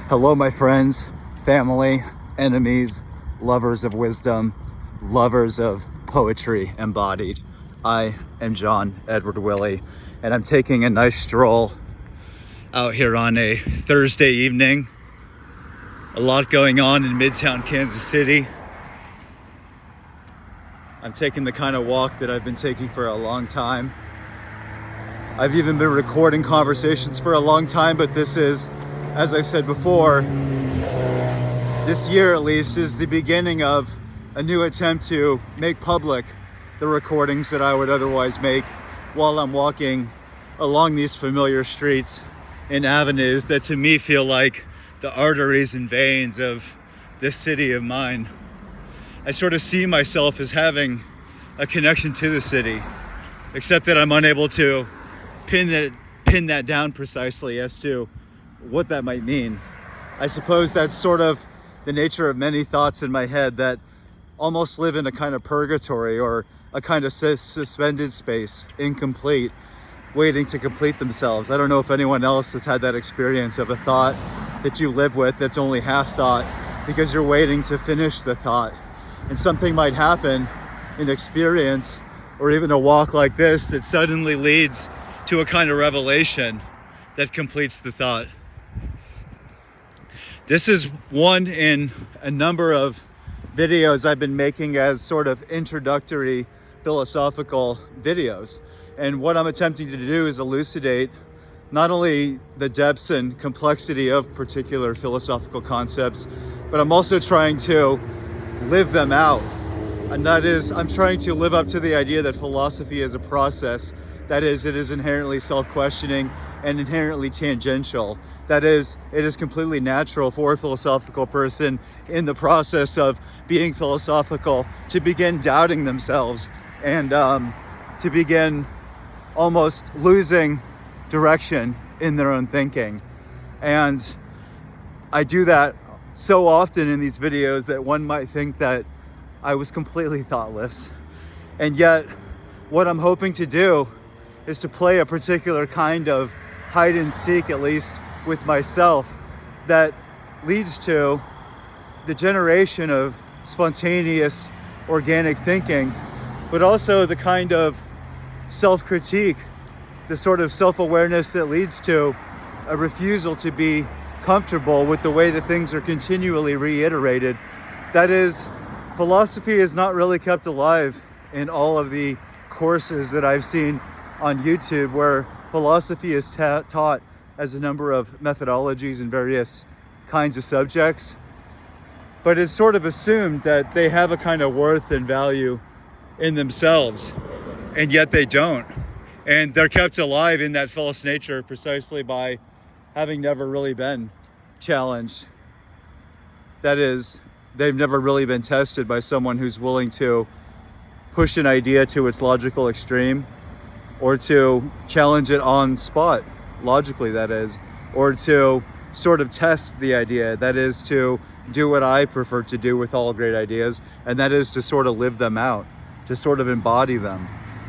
Hello, my friends, family, enemies, lovers of wisdom, lovers of poetry embodied. I am John Edward Willie, and I'm taking a nice stroll out here on a Thursday evening. A lot going on in Midtown Kansas City. I'm taking the kind of walk that I've been taking for a long time. I've even been recording conversations for a long time, but this is, as I said before, this year at least is the beginning of a new attempt to make public the recordings that I would otherwise make while I'm walking along these familiar streets and avenues that to me feel like the arteries and veins of this city of mine. I sort of see myself as having a connection to the city, except that I'm unable to pin that down precisely as to what that might mean. I suppose that's sort of the nature of many thoughts in my head that almost live in a kind of purgatory or a kind of suspended space, incomplete, waiting to complete themselves. I don't know if anyone else has had that experience of a thought that you live with that's only half thought because you're waiting to finish the thought. And something might happen, an experience, or even a walk like this that suddenly leads to a kind of revelation that completes the thought. This is one in a number of videos I've been making as sort of introductory philosophical videos. And what I'm attempting to do is elucidate not only the depths and complexity of particular philosophical concepts, but I'm also trying to live them out. And that is, I'm trying to live up to the idea that philosophy is a process. That is, it is inherently self-questioning and inherently tangential. That is, it is completely natural for a philosophical person in the process of being philosophical to begin doubting themselves and to begin almost losing direction in their own thinking. And I do that so often in these videos that one might think that I was completely thoughtless. And yet, what I'm hoping to do is to play a particular kind of hide and seek, at least with myself, that leads to the generation of spontaneous, organic thinking, but also the kind of self-critique, the sort of self-awareness that leads to a refusal to be comfortable with the way that things are continually reiterated. That is, philosophy is not really kept alive in all of the courses that I've seen on YouTube, where philosophy is taught as a number of methodologies and various kinds of subjects. But it's sort of assumed that they have a kind of worth and value in themselves, and yet they don't. And they're kept alive in that false nature precisely by having never really been challenged. That is, they've never really been tested by someone who's willing to push an idea to its logical extreme, or to challenge it on spot, logically that is, or to sort of test the idea, that is to do what I prefer to do with all great ideas, and that is to sort of live them out, to sort of embody them.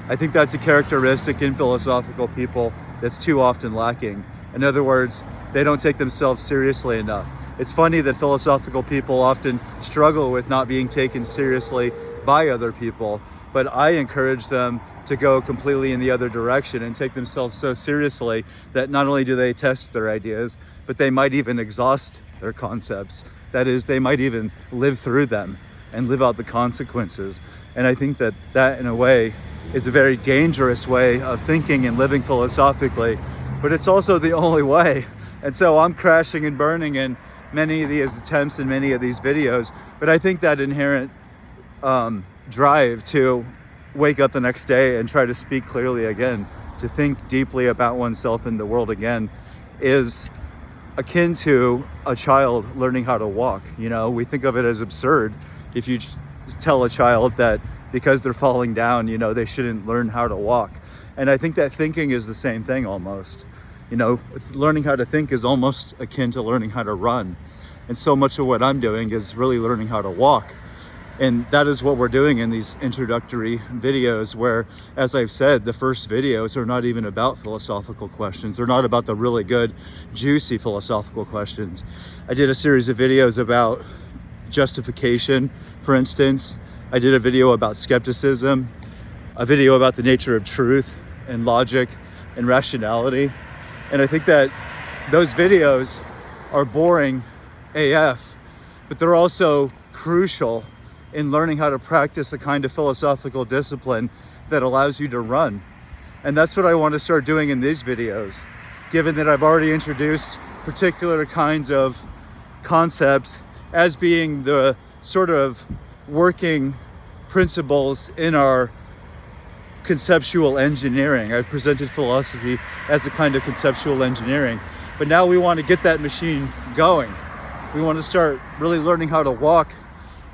I think that's a characteristic in philosophical people that's too often lacking. In other words, they don't take themselves seriously enough. It's funny that philosophical people often struggle with not being taken seriously by other people, but I encourage them to go completely in the other direction and take themselves so seriously that not only do they test their ideas, but they might even exhaust their concepts. That is, they might even live through them and live out the consequences. And I think that that, in a way, is a very dangerous way of thinking and living philosophically, but it's also the only way. And so I'm crashing and burning in many of these attempts and many of these videos, but I think that inherent drive to wake up the next day and try to speak clearly again, to think deeply about oneself and the world again, is akin to a child learning how to walk. You know, we think of it as absurd if you tell a child that because they're falling down, you know, they shouldn't learn how to walk. And I think that thinking is the same thing almost. You know, learning how to think is almost akin to learning how to run. And so much of what I'm doing is really learning how to walk. And that is what we're doing in these introductory videos, where, as I've said, the first videos are not even about philosophical questions. They're not about the really good, juicy philosophical questions. I did a series of videos about justification, for instance. I did a video about skepticism, a video about the nature of truth and logic and rationality. And I think that those videos are boring AF, but they're also crucial in learning how to practice a kind of philosophical discipline that allows you to run. And that's what I want to start doing in these videos, given that I've already introduced particular kinds of concepts as being the sort of working principles in our conceptual engineering. I've presented philosophy as a kind of conceptual engineering, but now we want to get that machine going. We want to start really learning how to walk.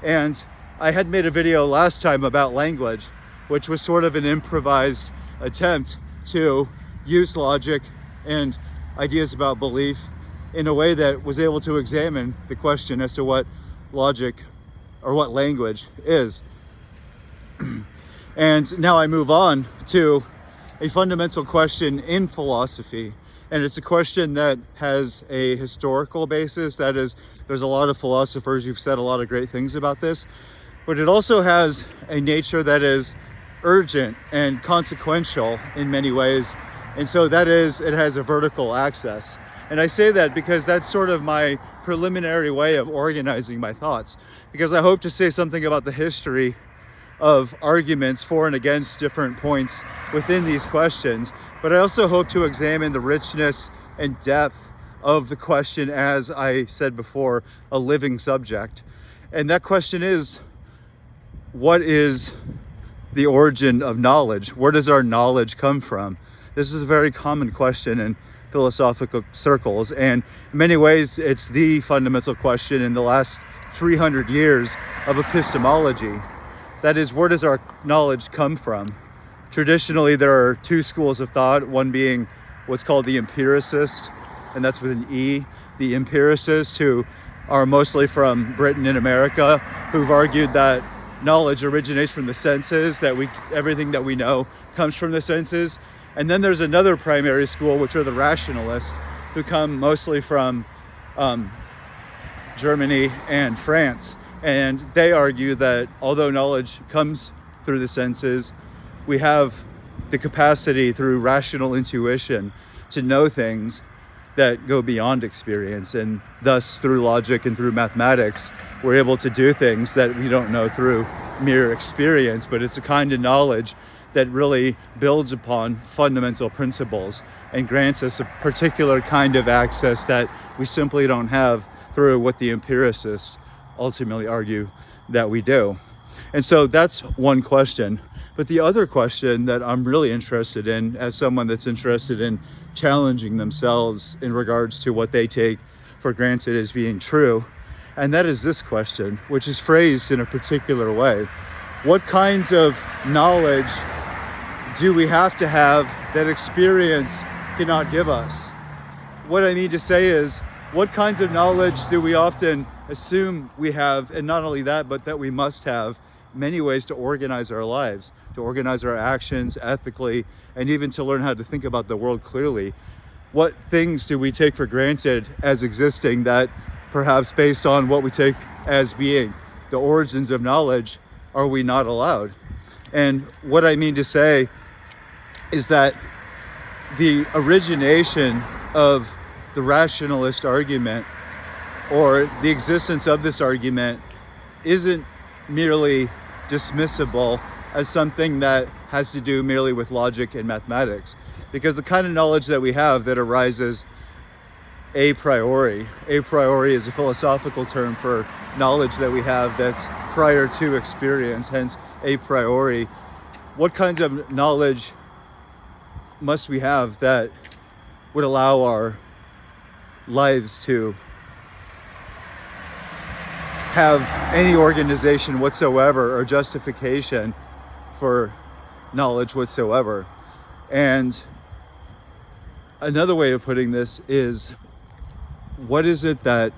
And I had made a video last time about language, which was sort of an improvised attempt to use logic and ideas about belief in a way that was able to examine the question as to what logic or what language is. And now I move on to a fundamental question in philosophy. And it's a question that has a historical basis. That is, there's a lot of philosophers who've said a lot of great things about this, but it also has a nature that is urgent and consequential in many ways. And so that is, it has a vertical axis. And I say that because that's sort of my preliminary way of organizing my thoughts, because I hope to say something about the history of arguments for and against different points within these questions, but I also hope to examine the richness and depth of the question, as I said before, a living subject. And that question is, what is the origin of knowledge? Where does our knowledge come from? This is a very common question in philosophical circles, and in many ways it's the fundamental question in the last 300 years of epistemology. That is, where does our knowledge come from? Traditionally, there are two schools of thought, one being what's called the empiricist, and that's with an E, the empiricists, who are mostly from Britain and America, who've argued that knowledge originates from the senses, that everything that we know comes from the senses. And then there's another primary school, which are the rationalists, who come mostly from Germany and France. And they argue that although knowledge comes through the senses, we have the capacity through rational intuition to know things that go beyond experience. And thus, through logic and through mathematics, we're able to do things that we don't know through mere experience, but it's a kind of knowledge that really builds upon fundamental principles and grants us a particular kind of access that we simply don't have through what the empiricists ultimately argue that we do. And so that's one question. But the other question that I'm really interested in, as someone that's interested in challenging themselves in regards to what they take for granted as being true, and that is this question, which is phrased in a particular way. What kinds of knowledge do we have to have that experience cannot give us? What I need to say is, what kinds of knowledge do we often assume we have, and not only that, but that we must have many ways to organize our lives, to organize our actions ethically, and even to learn how to think about the world clearly? What things do we take for granted as existing that perhaps based on what we take as being the origins of knowledge, are we not allowed? And what I mean to say is that the origination of the rationalist argument, or the existence of this argument, isn't merely dismissible as something that has to do merely with logic and mathematics, because the kind of knowledge that we have that arises a priori is a philosophical term for knowledge that we have that's prior to experience, hence a priori. What kinds of knowledge must we have that would allow our lives to have any organization whatsoever or justification for knowledge whatsoever? And another way of putting this is, what is it that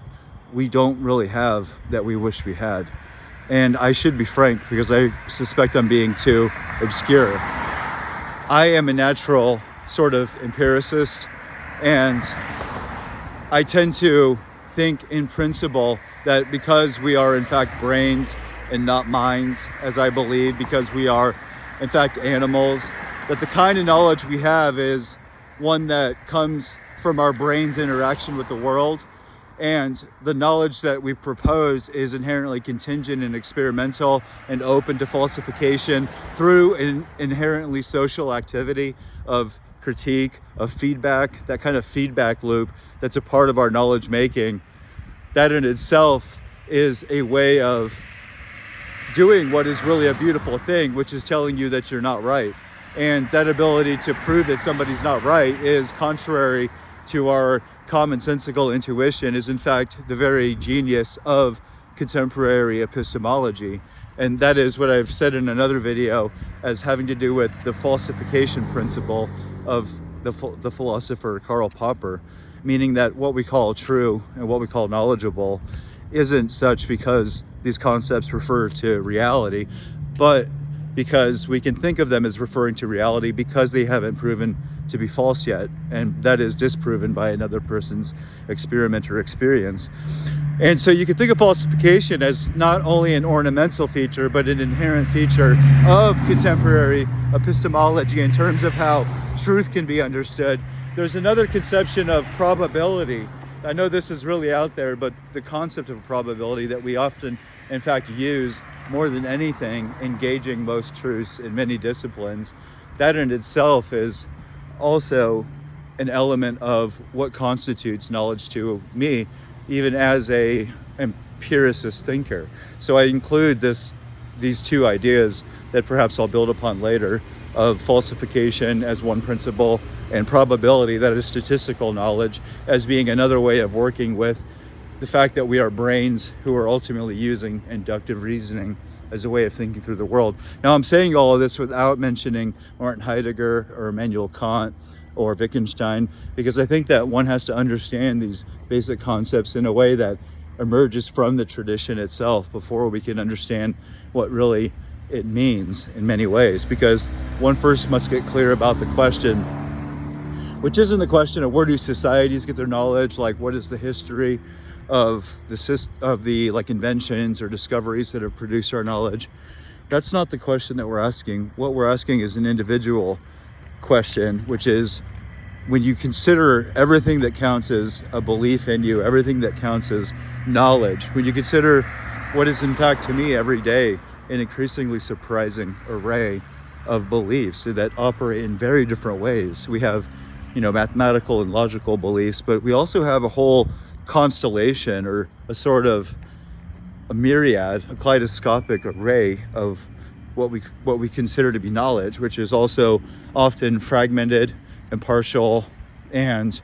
we don't really have that we wish we had? And I should be frank because I suspect I'm being too obscure. I am a natural sort of empiricist, and I tend to think in principle that because we are in fact brains and not minds, as I believe, because we are in fact animals, that the kind of knowledge we have is one that comes from our brain's interaction with the world, and the knowledge that we propose is inherently contingent and experimental and open to falsification through an inherently social activity of critique, of feedback, that kind of feedback loop that's a part of our knowledge making. That in itself is a way of doing what is really a beautiful thing, which is telling you that you're not right. And that ability to prove that somebody's not right is contrary to our commonsensical intuition, is in fact the very genius of contemporary epistemology. And that is what I've said in another video as having to do with the falsification principle of the philosopher Karl Popper, meaning that what we call true and what we call knowledgeable isn't such because these concepts refer to reality, but because we can think of them as referring to reality because they haven't proven to be false yet, and that is disproven by another person's experiment or experience. And so you can think of falsification as not only an ornamental feature, but an inherent feature of contemporary epistemology in terms of how truth can be understood. There's another conception of probability. I know this is really out there, but the concept of probability that we often, in fact, use more than anything, engaging most truths in many disciplines, that in itself is also an element of what constitutes knowledge to me, even as a empiricist thinker. So I include these two ideas that perhaps I'll build upon later, of falsification as one principle and probability, that is statistical knowledge, as being another way of working with the fact that we are brains who are ultimately using inductive reasoning as a way of thinking through the world. Now, I'm saying all of this without mentioning Martin Heidegger or Immanuel Kant or Wittgenstein, because I think that one has to understand these basic concepts in a way that emerges from the tradition itself before we can understand what really it means in many ways. Because one first must get clear about the question, which isn't the question of where do societies get their knowledge, like what is the history of the like inventions or discoveries that have produced our knowledge. That's not the question that we're asking. What we're asking is an individual question, which is, when you consider everything that counts as a belief in you, everything that counts as knowledge, when you consider what is in fact to me every day an increasingly surprising array of beliefs that operate in very different ways. We have, mathematical and logical beliefs, but we also have a whole constellation, or a sort of a myriad, a kaleidoscopic array of what we consider to be knowledge, which is also often fragmented and partial, and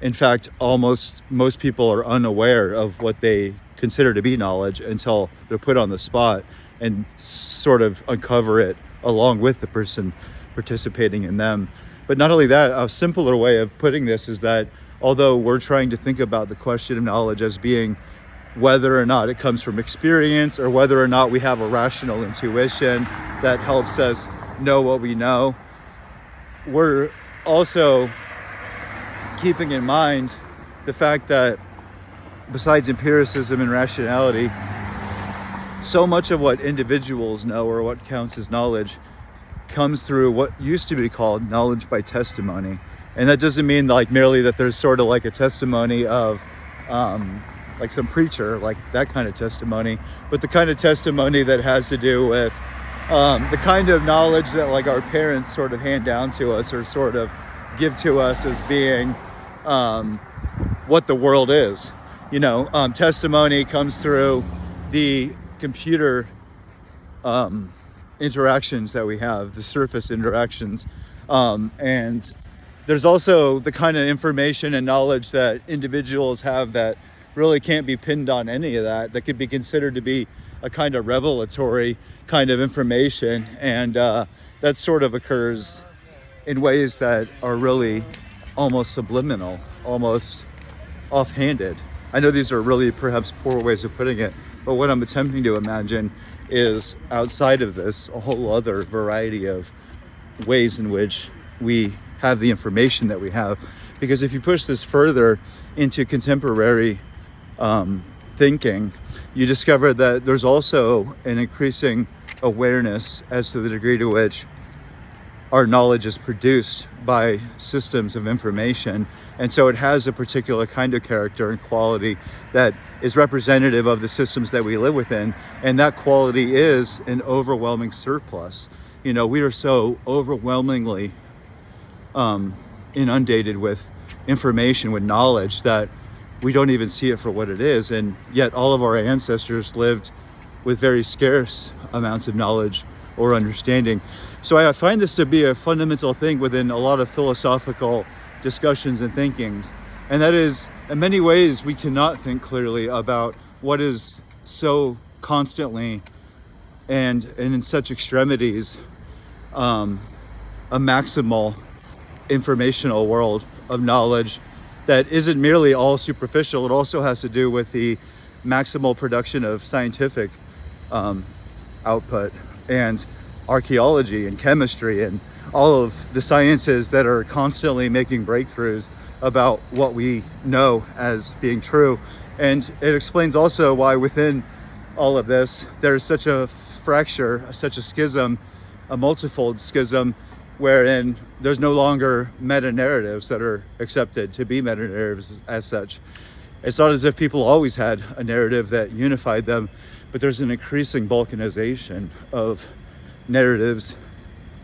in fact most people are unaware of what they consider to be knowledge until they're put on the spot and sort of uncover it along with the person participating in them. But not only that, a simpler way of putting this is that although we're trying to think about the question of knowledge as being whether or not it comes from experience or whether or not we have a rational intuition that helps us know what we know, we're also keeping in mind the fact that besides empiricism and rationality, so much of what individuals know or what counts as knowledge comes through what used to be called knowledge by testimony. And that doesn't mean like merely that there's sort of like a testimony of like some preacher, like that kind of testimony, but the kind of testimony that has to do with the kind of knowledge that like our parents sort of hand down to us or sort of give to us as being what the world is. Testimony comes through the computer interactions that we have, the surface interactions, and there's also the kind of information and knowledge that individuals have that really can't be pinned on any of that could be considered to be a kind of revelatory kind of information, and that sort of occurs in ways that are really almost subliminal, almost offhanded. I know these are really perhaps poor ways of putting it, but what I'm attempting to imagine is outside of this, a whole other variety of ways in which we have the information that we have. Because if you push this further into contemporary thinking, you discover that there's also an increasing awareness as to the degree to which our knowledge is produced by systems of information. And so it has a particular kind of character and quality that is representative of the systems that we live within. And that quality is an overwhelming surplus. You know, we are so overwhelmingly inundated with information, with knowledge, that we don't even see it for what it is. And yet all of our ancestors lived with very scarce amounts of knowledge or understanding. So I find this to be a fundamental thing within a lot of philosophical discussions and thinkings. And that is, in many ways, we cannot think clearly about what is so constantly and in such extremities a maximal informational world of knowledge that isn't merely all superficial. It also has to do with the maximal production of scientific output and archaeology and chemistry and all of the sciences that are constantly making breakthroughs about what we know as being true. And it explains also why within all of this there's such a fracture, such a schism, a multifold schism, wherein there's no longer meta-narratives that are accepted to be meta-narratives as such. It's not as if people always had a narrative that unified them, but there's an increasing balkanization of narratives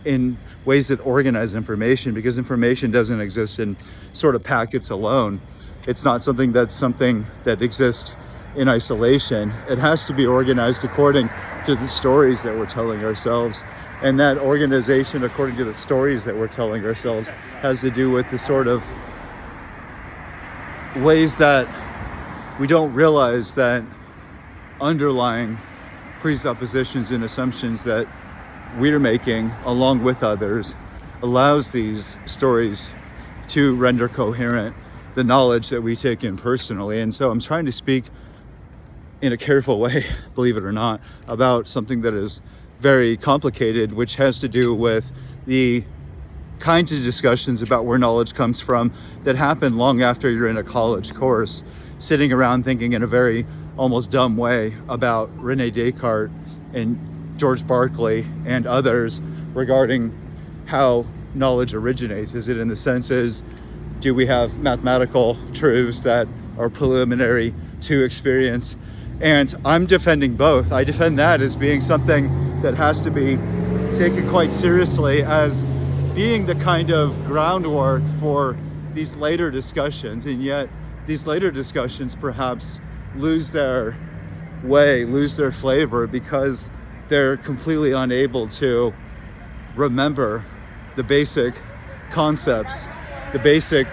in ways that organize information, because information doesn't exist in sort of packets alone. It's not something that exists in isolation. It has to be organized according to the stories that we're telling ourselves. And that organization according to the stories that we're telling ourselves has to do with the sort of ways that we don't realize that underlying presuppositions and assumptions that we're making along with others allows these stories to render coherent the knowledge that we take in personally. And so I'm trying to speak in a careful way, believe it or not, about something that is very complicated, which has to do with the kinds of discussions about where knowledge comes from that happen long after you're in a college course, sitting around thinking in a very almost dumb way about Rene Descartes and George Berkeley and others regarding how knowledge originates. Is it in the senses, do we have mathematical truths that are preliminary to experience? And I'm defending both. I defend that as being something that has to be taken quite seriously as being the kind of groundwork for these later discussions. And yet these later discussions perhaps lose their way, lose their flavor, because they're completely unable to remember the basic concepts, the basic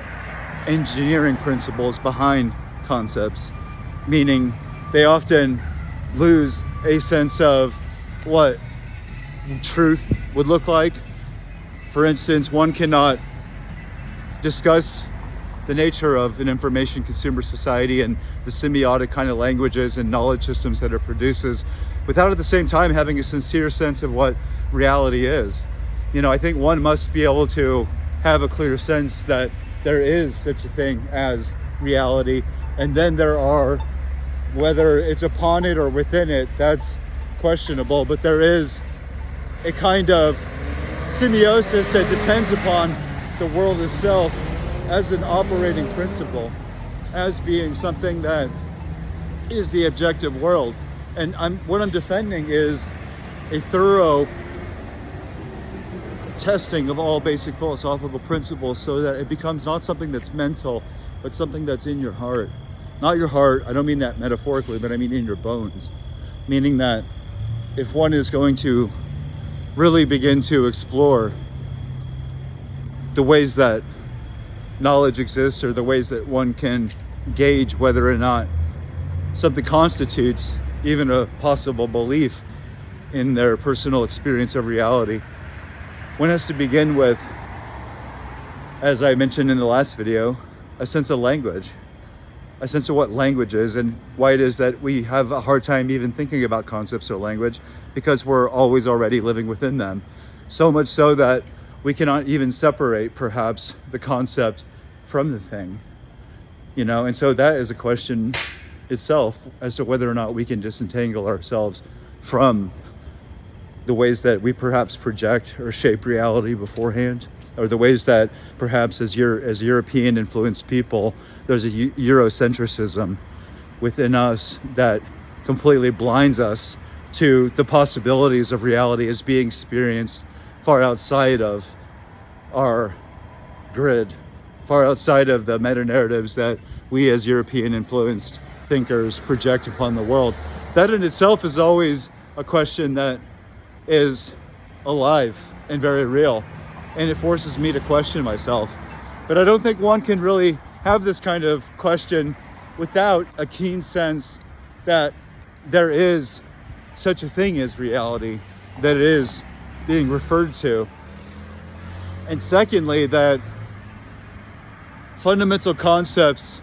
engineering principles behind concepts, meaning they often lose a sense of what truth would look like. For instance, one cannot discuss the nature of an information consumer society and the semiotic kind of languages and knowledge systems that it produces without at the same time having a sincere sense of what reality is. You know, I think one must be able to have a clear sense that there is such a thing as reality, and then there are, whether it's upon it or within it, that's questionable, but there is a kind of semiosis that depends upon the world itself as an operating principle, as being something that is the objective world. And what I'm defending is a thorough testing of all basic philosophical principles so that it becomes not something that's mental, but something that's in your heart. Not your heart, I don't mean that metaphorically, but I mean in your bones. Meaning that if one is going to really begin to explore the ways that knowledge exists, or the ways that one can gauge whether or not something constitutes even a possible belief in their personal experience of reality, one has to begin with, as I mentioned in the last video, a sense of language, a sense of what language is and why it is that we have a hard time even thinking about concepts or language, because we're always already living within them. So much so that we cannot even separate perhaps the concept from the thing, and so that is a question itself as to whether or not we can disentangle ourselves from the ways that we perhaps project or shape reality beforehand, or the ways that perhaps as European influenced people, there's a Eurocentrism within us that completely blinds us to the possibilities of reality as being experienced far outside of our grid, far outside of the meta-narratives that we as European influenced thinkers project upon the world. That in itself is always a question that is alive and very real, and it forces me to question myself. But I don't think one can really have this kind of question without a keen sense that there is such a thing as reality, that it is being referred to. And secondly, that fundamental concepts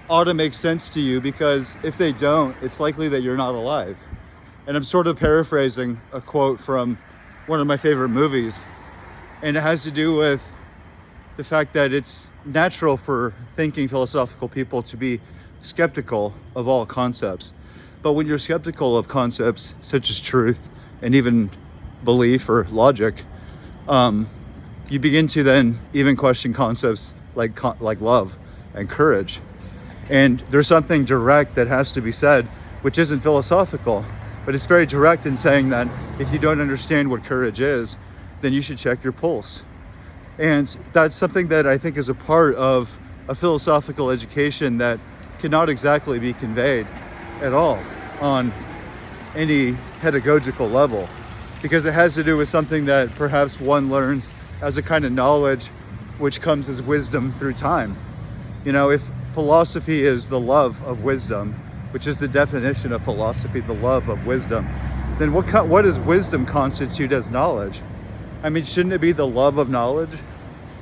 ought to make sense to you, because if they don't, it's likely that you're not alive. And I'm sort of paraphrasing a quote from one of my favorite movies, and it has to do with the fact that it's natural for thinking philosophical people to be skeptical of all concepts. But when you're skeptical of concepts such as truth and even belief or logic, you begin to then even question concepts like love and courage. And there's something direct that has to be said, which isn't philosophical, but it's very direct in saying that if you don't understand what courage is, then you should check your pulse. And that's something that I think is a part of a philosophical education that cannot exactly be conveyed at all on any pedagogical level, because it has to do with something that perhaps one learns as a kind of knowledge which comes as wisdom through time. If philosophy is the love of wisdom, which is the definition of philosophy, the love of wisdom, then what does wisdom constitute as knowledge? I mean, shouldn't it be the love of knowledge?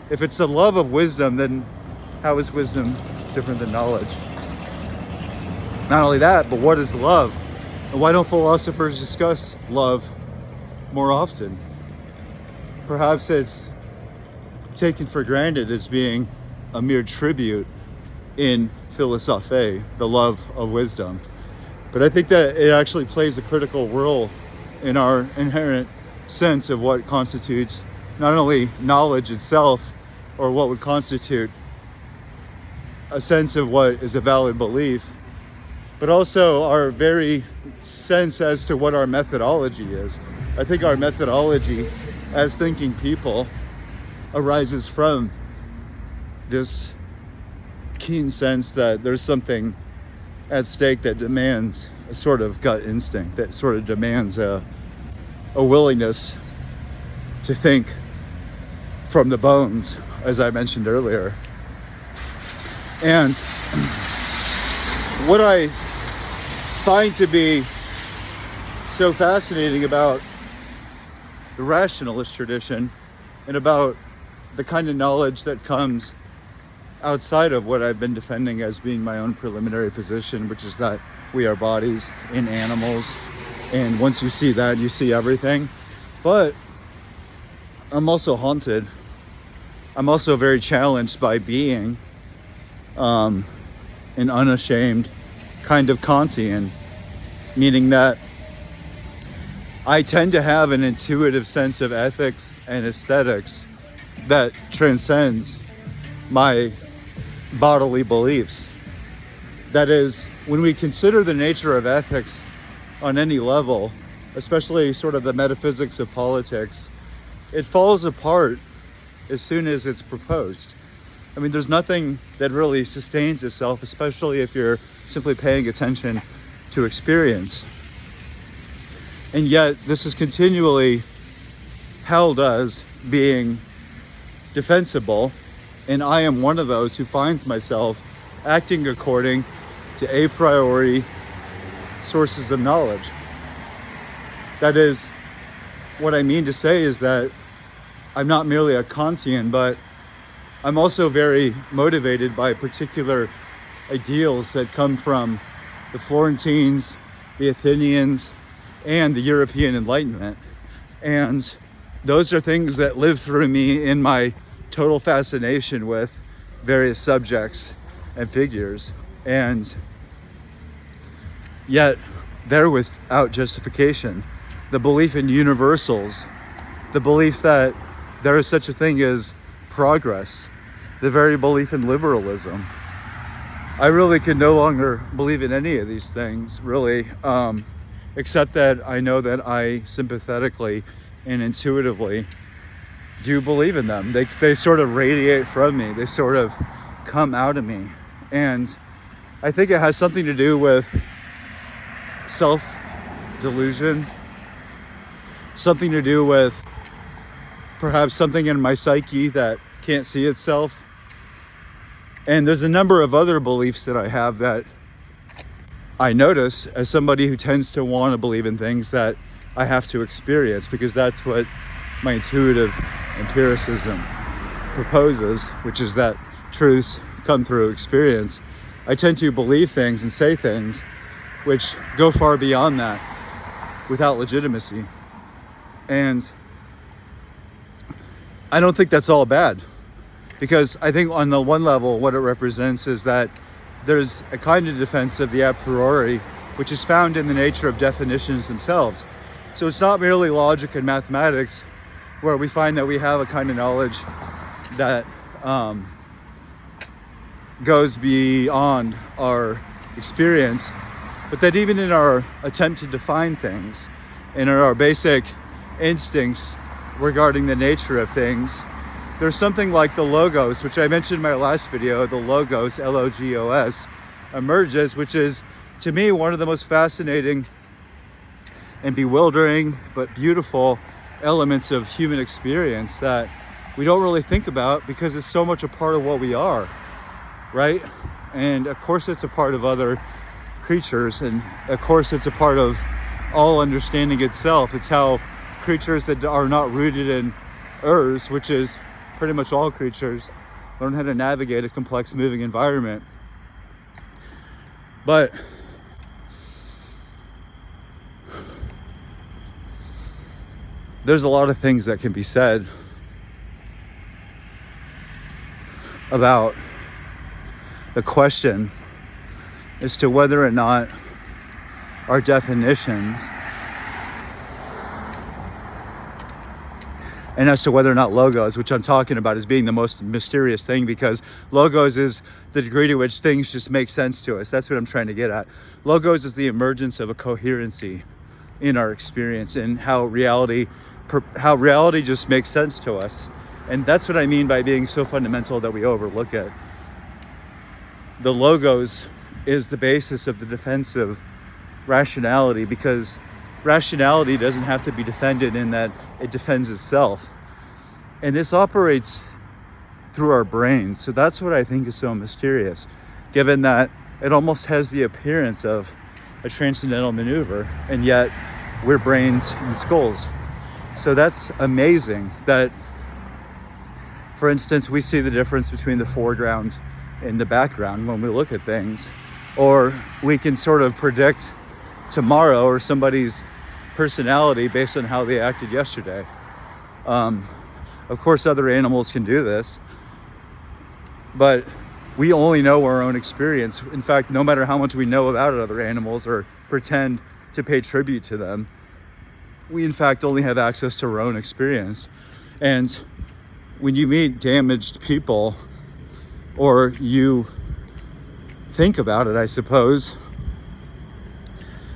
If it's the love of wisdom, then how is wisdom different than knowledge? Not only that, but what is love? And why don't philosophers discuss love more often? Perhaps it's taken for granted as being a mere tribute in philosophy, the love of wisdom. But I think that it actually plays a critical role in our inherent sense of what constitutes not only knowledge itself, or what would constitute a sense of what is a valid belief, but also our very sense as to what our methodology is. I think our methodology as thinking people arises from this keen sense that there's something at stake that demands a sort of gut instinct, that sort of demands a willingness to think from the bones, as I mentioned earlier. And what I find to be so fascinating about the rationalist tradition and about the kind of knowledge that comes outside of what I've been defending as being my own preliminary position, which is that we are bodies in animals, and once you see that, you see everything. But I'm also haunted. I'm also very challenged by being an unashamed kind of Kantian, meaning that I tend to have an intuitive sense of ethics and aesthetics that transcends my bodily beliefs. That is, when we consider the nature of ethics on any level, especially sort of the metaphysics of politics, it falls apart as soon as it's proposed. I mean, there's nothing that really sustains itself, especially if you're simply paying attention to experience. And yet, this is continually held as being defensible, and I am one of those who finds myself acting according to a priori sources of knowledge. That is, what I mean to say is that I'm not merely a Kantian, but I'm also very motivated by particular ideals that come from the Florentines, the Athenians, and the European Enlightenment. And those are things that live through me in my total fascination with various subjects and figures. And yet they're without justification. The belief in universals, the belief that there is such a thing as progress, the very belief in liberalism. I really can no longer believe in any of these things, really, except that I know that I sympathetically and intuitively do believe in them. They sort of radiate from me. They sort of come out of me. And I think it has something to do with self-delusion, something to do with perhaps something in my psyche that can't see itself. And there's a number of other beliefs that I have that I notice as somebody who tends to want to believe in things that I have to experience, because that's what my intuitive empiricism proposes, which is that truths come through experience. I tend to believe things and say things which go far beyond that without legitimacy. And I don't think that's all bad, because I think on the one level what it represents is that there's a kind of defense of the a priori which is found in the nature of definitions themselves. So it's not merely logic and mathematics where we find that we have a kind of knowledge that goes beyond our experience, but that even in our attempt to define things and in our basic instincts regarding the nature of things, there's something like the logos, which I mentioned in my last video, the logos, L-O-G-O-S, emerges, which is, to me, one of the most fascinating and bewildering but beautiful elements of human experience that we don't really think about because it's so much a part of what we are, right? And of course it's a part of other creatures, and of course it's a part of all understanding itself. It's how creatures that are not rooted in earth, which is pretty much all creatures, learn how to navigate a complex moving environment. But there's a lot of things that can be said about the question as to whether or not our definitions, and as to whether or not logos, which I'm talking about as being the most mysterious thing, because logos is the degree to which things just make sense to us. That's what I'm trying to get at. Logos is the emergence of a coherency in our experience and how reality just makes sense to us. And that's what I mean by being so fundamental that we overlook it. The logos is the basis of the defense of rationality, because rationality doesn't have to be defended in that it defends itself. And this operates through our brains. So that's what I think is so mysterious, given that it almost has the appearance of a transcendental maneuver, and yet we're brains and skulls. So that's amazing that, for instance, we see the difference between the foreground and the background when we look at things, or we can sort of predict tomorrow or somebody's personality based on how they acted yesterday. Of course, other animals can do this, but we only know our own experience. In fact, no matter how much we know about other animals or pretend to pay tribute to them, we in fact only have access to our own experience. And when you meet damaged people, or you think about it, I suppose,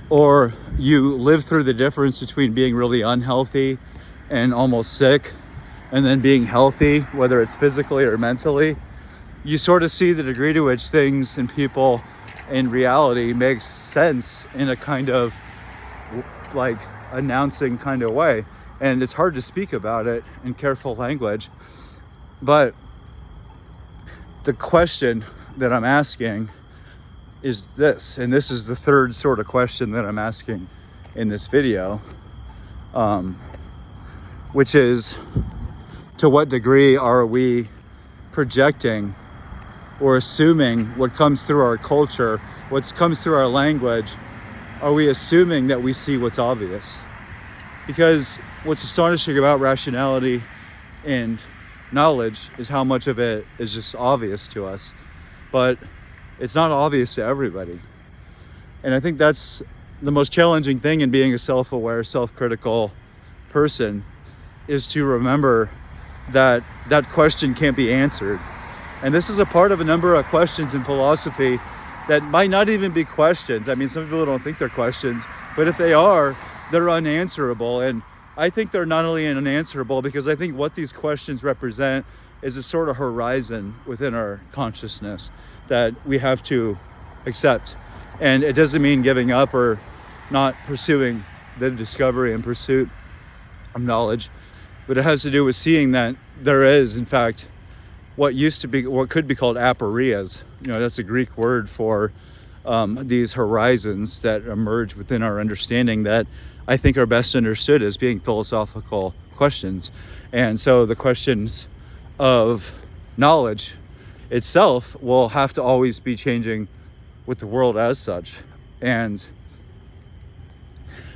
or you live through the difference between being really unhealthy and almost sick, and then being healthy, whether it's physically or mentally, you sort of see the degree to which things and people in reality makes sense in a kind of like announcing kind of way. And it's hard to speak about it in careful language, but the question that I'm asking is this, and this is the third sort of question that I'm asking in this video, which is, to what degree are we projecting or assuming what comes through our culture, what comes through our language, are we assuming that we see what's obvious? Because what's astonishing about rationality and knowledge is how much of it is just obvious to us, but it's not obvious to everybody. And I think that's the most challenging thing in being a self-aware, self-critical person, is to remember that that question can't be answered. And this is a part of a number of questions in philosophy that might not even be questions. I mean, some people don't think they're questions, but if they are, they're unanswerable. And I think they're not only unanswerable because I think what these questions represent is a sort of horizon within our consciousness that we have to accept. And it doesn't mean giving up or not pursuing the discovery and pursuit of knowledge, but it has to do with seeing that there is, in fact, what could be called aporias. That's a Greek word for these horizons that emerge within our understanding that I think are best understood as being philosophical questions. And so the questions of knowledge itself will have to always be changing with the world as such. And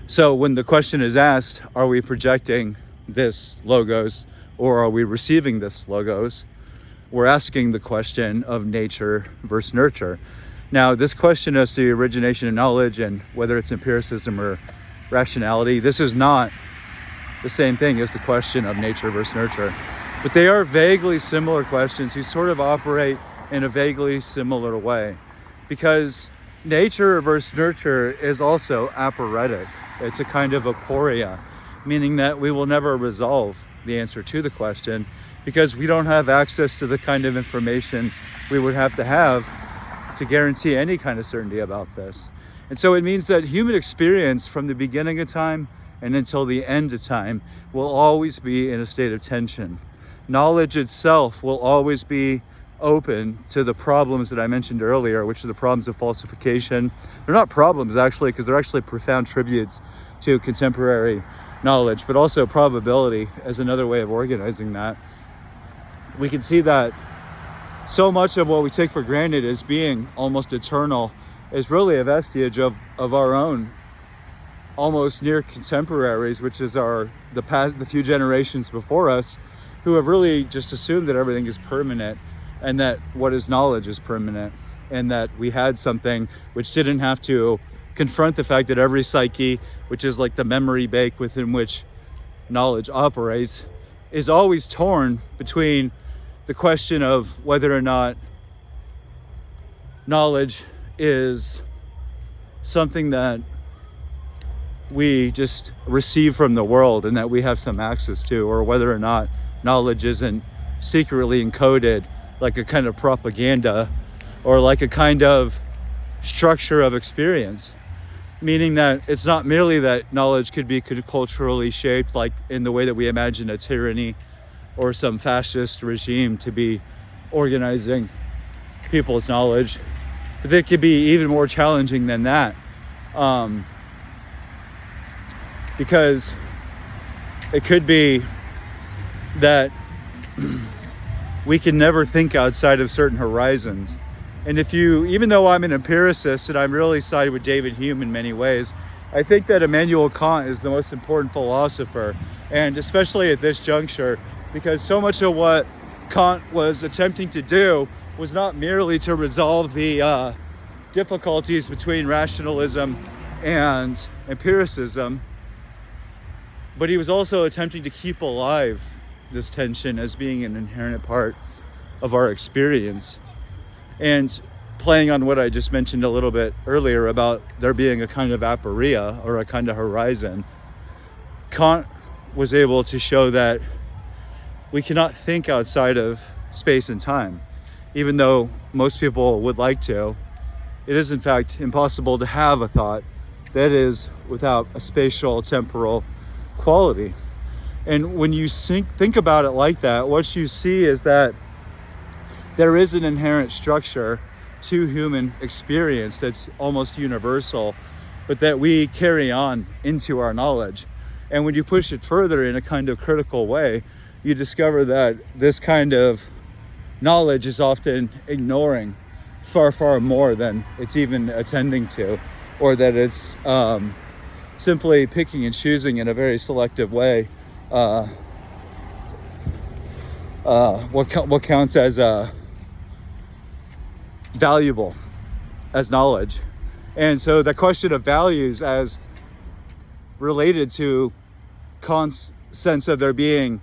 so when the question is asked, are we projecting this logos or are we receiving this logos? We're asking the question of nature versus nurture. Now, this question as to origination of knowledge and whether it's empiricism or rationality, this is not the same thing as the question of nature versus nurture. But they are vaguely similar questions who sort of operate in a vaguely similar way. Because nature versus nurture is also aporetic. It's a kind of aporia, meaning that we will never resolve the answer to the question because we don't have access to the kind of information we would have to guarantee any kind of certainty about this. And so it means that human experience from the beginning of time and until the end of time will always be in a state of tension. Knowledge itself will always be open to the problems that I mentioned earlier, which are the problems of falsification. They're not problems actually, because they're actually profound tributes to contemporary knowledge, but also probability as another way of organizing that. We can see that so much of what we take for granted as being almost eternal is really a vestige of our own almost near contemporaries, which is the few generations before us, who have really just assumed that everything is permanent and that what is knowledge is permanent, and that we had something which didn't have to confront the fact that every psyche, which is like the memory bank within which knowledge operates, is always torn between the question of whether or not knowledge is something that we just receive from the world and that we have some access to, or whether or not knowledge isn't secretly encoded like a kind of propaganda or like a kind of structure of experience. Meaning that it's not merely that knowledge could be culturally shaped, like in the way that we imagine a tyranny or some fascist regime to be organizing people's knowledge, but it could be even more challenging than that, because it could be that we can never think outside of certain horizons. And even though I'm an empiricist and I'm really sided with David Hume in many ways, I think that Immanuel Kant is the most important philosopher, and especially at this juncture, because so much of what Kant was attempting to do was not merely to resolve the difficulties between rationalism and empiricism, but he was also attempting to keep alive this tension as being an inherent part of our experience. And playing on what I just mentioned a little bit earlier about there being a kind of aporia or a kind of horizon, Kant was able to show that we cannot think outside of space and time. Even though most people would like to, it is in fact impossible to have a thought that is without a spatial temporal quality. And when you think about it like that, what you see is that there is an inherent structure to human experience that's almost universal, but that we carry on into our knowledge. And when you push it further in a kind of critical way, you discover that this kind of knowledge is often ignoring far, far more than it's even attending to, or that it's simply picking and choosing in a very selective way what counts as valuable as knowledge. And so the question of values as related to Kant's sense of there being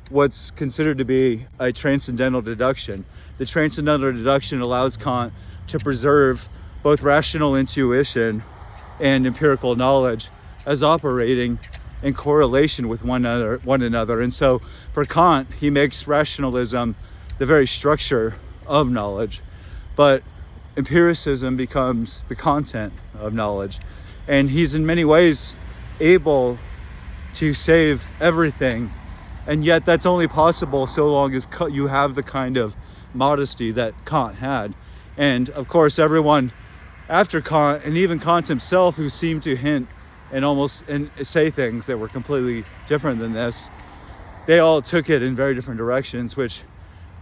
what's considered to be a transcendental deduction. The transcendental deduction allows Kant to preserve both rational intuition and empirical knowledge as operating in correlation with one another. And so for Kant, he makes rationalism the very structure of knowledge, but empiricism becomes the content of knowledge. And he's in many ways able to save everything, and yet that's only possible so long as you have the kind of modesty that Kant had. And of course, everyone after Kant, and even Kant himself, who seemed to hint and say things that were completely different than this, they all took it in very different directions, which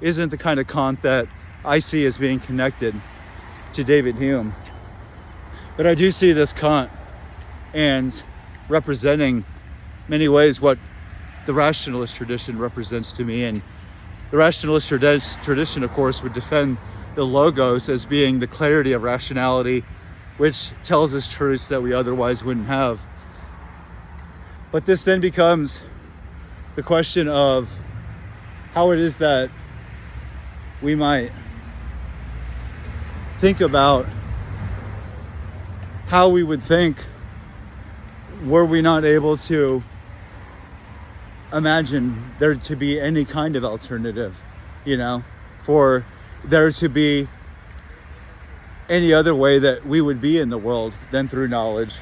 isn't the kind of Kant that I see as being connected to David Hume. But I do see this Kant and representing many ways what the rationalist tradition represents to me. And the rationalist tradition, of course, would defend the logos as being the clarity of rationality, which tells us truths that we otherwise wouldn't have. But this then becomes the question of how it is that we might think about how we would think were we not able to imagine there to be any kind of alternative, for there to be any other way that we would be in the world than through knowledge.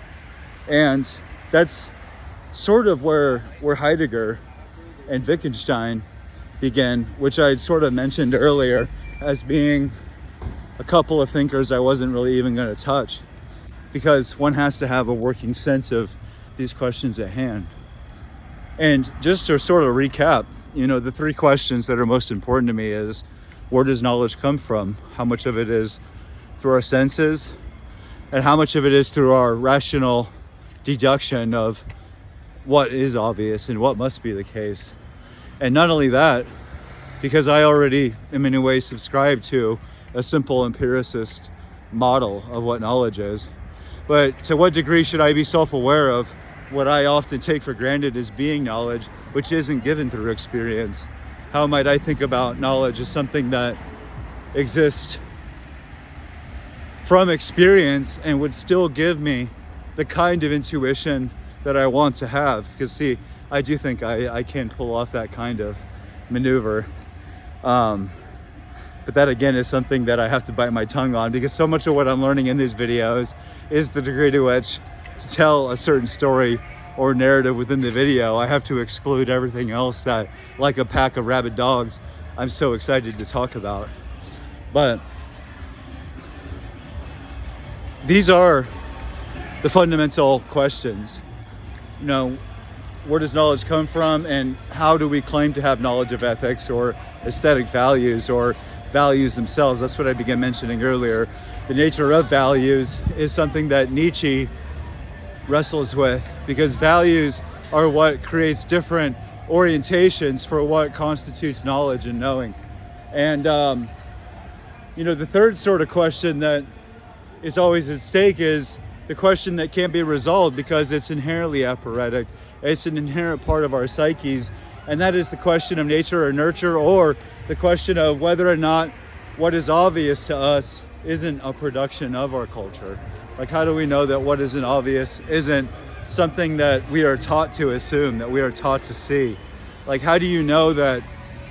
And that's sort of where Heidegger and Wittgenstein begin, which I sort of mentioned earlier as being a couple of thinkers I wasn't really even going to touch, because one has to have a working sense of these questions at hand. And just to sort of recap, the three questions that are most important to me is, where does knowledge come from? How much of it is through our senses, and how much of it is through our rational deduction of what is obvious and what must be the case. And not only that, because I already in many ways subscribe to a simple empiricist model of what knowledge is, but to what degree should I be self-aware of what I often take for granted as being knowledge, which isn't given through experience? How might I think about knowledge as something that exists from experience and would still give me the kind of intuition that I want to have? Because see, I do think I can pull off that kind of maneuver. But that again is something that I have to bite my tongue on, because so much of what I'm learning in these videos is the degree to which to tell a certain story or narrative within the video, I have to exclude everything else that, like a pack of rabid dogs, I'm so excited to talk about. But these are the fundamental questions. Where does knowledge come from, and how do we claim to have knowledge of ethics or aesthetic values or values themselves? That's what I began mentioning earlier. The nature of values is something that Nietzsche wrestles with, because values are what creates different orientations for what constitutes knowledge and knowing. And the third sort of question that is always at stake is the question that can't be resolved because it's inherently aporetic. It's an inherent part of our psyches, and that is the question of nature or nurture, or the question of whether or not what is obvious to us isn't a production of our culture. Like, how do we know that what isn't obvious isn't something that we are taught to assume, that we are taught to see? Like, how do you know that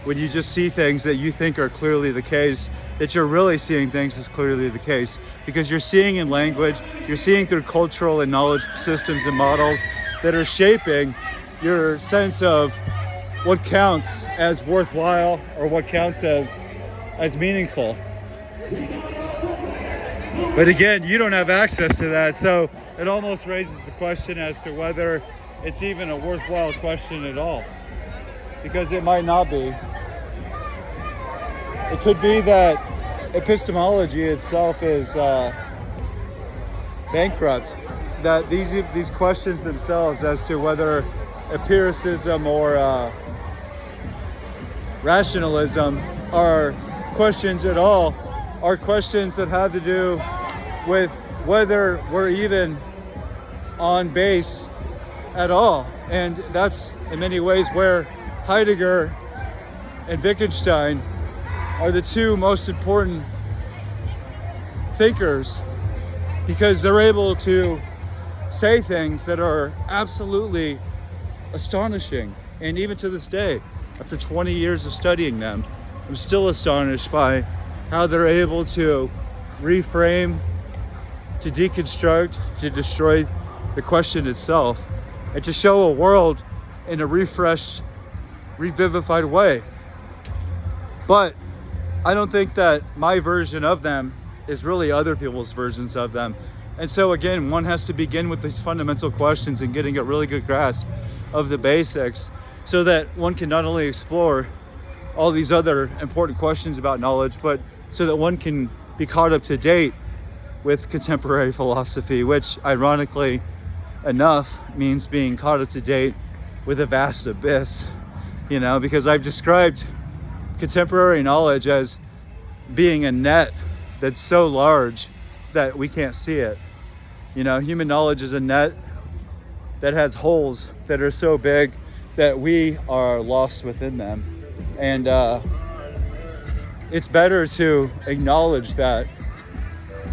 when you just see things that you think are clearly the case, that you're really seeing things as clearly the case? Because you're seeing in language, you're seeing through cultural and knowledge systems and models that are shaping your sense of what counts as worthwhile or what counts as meaningful. But again, you don't have access to that, so it almost raises the question as to whether it's even a worthwhile question at all, because it might not be. It could be that epistemology itself is bankrupt, that these questions themselves as to whether empiricism or rationalism are questions at all, are questions that have to do with whether we're even on base at all. And that's in many ways where Heidegger and Wittgenstein are the two most important thinkers, because they're able to say things that are absolutely astonishing. And even to this day, after 20 years of studying them, I'm still astonished by how they're able to reframe, to deconstruct, to destroy the question itself, and to show a world in a refreshed, revivified way. But I don't think that my version of them is really other people's versions of them. And so again, one has to begin with these fundamental questions and getting a really good grasp of the basics, so that one can not only explore all these other important questions about knowledge, but so that one can be caught up to date with contemporary philosophy, which ironically enough means being caught up to date with a vast abyss, because I've described contemporary knowledge as being a net that's so large that we can't see it. Human knowledge is a net that has holes that are so big that we are lost within them. And it's better to acknowledge that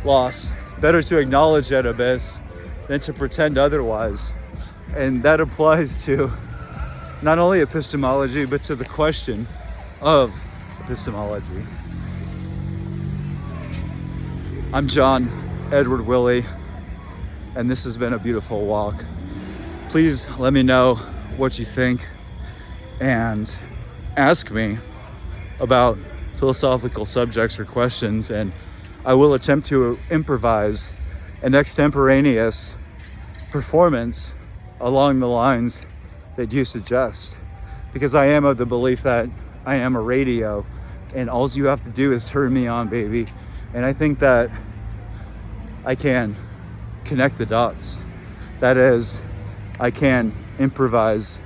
loss. It's better to acknowledge that abyss than to pretend otherwise. And that applies to not only epistemology, but to the question of epistemology. I'm John Edward Willie, and this has been a beautiful walk. Please let me know what you think and ask me about philosophical subjects or questions, and I will attempt to improvise an extemporaneous performance along the lines that you suggest, because I am of the belief that I am a radio and all you have to do is turn me on, baby. And I think that I can connect the dots. That is, I can improvise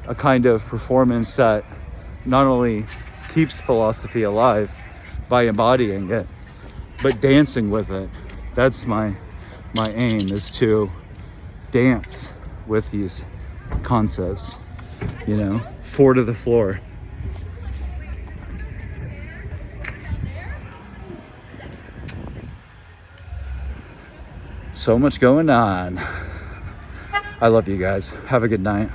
a kind of performance that not only keeps philosophy alive by embodying it, but dancing with it. That's my aim, is to dance with these concepts, four to the floor. So much going on. I love you guys. Have a good night.